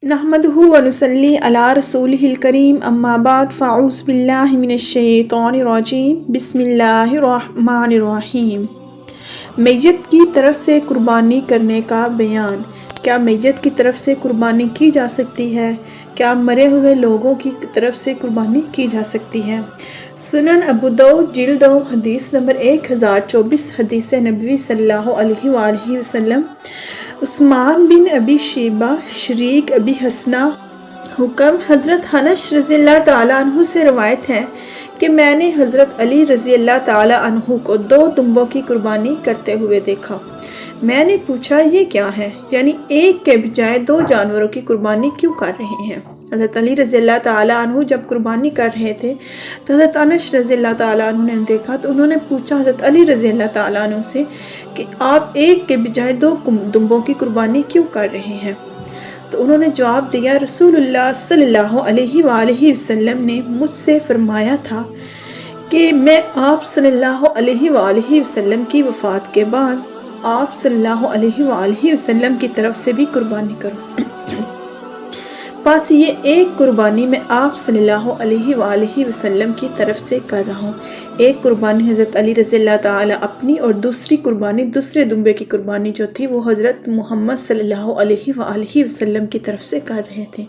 نحمدہ ونصلی علی رسولہ الکریم اما بعد فاعوذ باللہ من الشیطان الرجیم بسم اللہ الرحمن الرحیم۔ میت کی طرف سے قربانی کرنے کا بیان۔ کیا میت کی طرف سے قربانی کی جا سکتی ہے؟ کیا مرے ہوئے لوگوں کی طرف سے قربانی کی جا سکتی ہے؟ سنن ابو داؤد جلد 2 حدیث نمبر 1024 حدیث نبوی صلی اللہ علیہ وآلہ وسلم۔ عثمان بن ابی شیبہ، شریک ابی حسنہ، حکم حضرت انس رضی اللہ تعالیٰ عنہ سے روایت ہے کہ میں نے حضرت علی رضی اللہ تعالیٰ عنہ کو 2 دمبوں کی قربانی کرتے ہوئے دیکھا۔ میں نے پوچھا یہ کیا ہے، یعنی ایک کے بجائے 2 جانوروں کی قربانی کیوں کر رہے ہیں؟ حضرت علی رضی اللہ تعالیٰ عنہ جب قربانی کر رہے تھے تو حضرت انس رضی اللہ تعالیٰ عنہ نے دیکھا تو انہوں نے پوچھا حضرت علی رضی اللہ تعالیٰ عنہ سے کہ آپ ایک کے بجائے 2 دمبوں کی قربانی کیوں کر رہے ہیں؟ تو انہوں نے جواب دیا، رسول اللہ صلی اللہ علیہ وآلہ وسلم نے مجھ سے فرمایا تھا کہ میں آپ صلی اللہ علیہ وآلہ وسلم کی وفات کے بعد آپ صلی اللہ علیہ وآلہ وسلم کی طرف سے بھی قربانی کروں۔ بس یہ ایک قربانی میں آپ صلی اللہ علیہ وآلہ وسلم کی طرف سے کر رہا ہوں۔ ایک قربانی حضرت علی رضی اللہ تعالیٰ اپنی اور دوسری قربانی دوسرے دمبے کی قربانی جو تھی وہ حضرت محمد صلی اللہ علیہ وآلہ وسلم کی طرف سے کر رہے تھے۔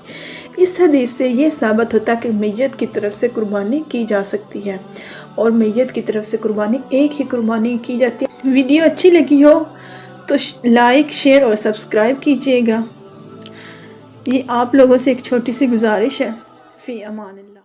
اس حدیث سے یہ ثابت ہوتا کہ میت کی طرف سے قربانی کی جا سکتی ہے اور میت کی طرف سے قربانی ایک ہی قربانی کی جاتی ہے۔ ویڈیو اچھی لگی ہو تو لائک، شیئر اور سبسکرائب کیجیے گا۔ یہ آپ لوگوں سے ایک چھوٹی سی گزارش ہے۔ فی امان اللہ۔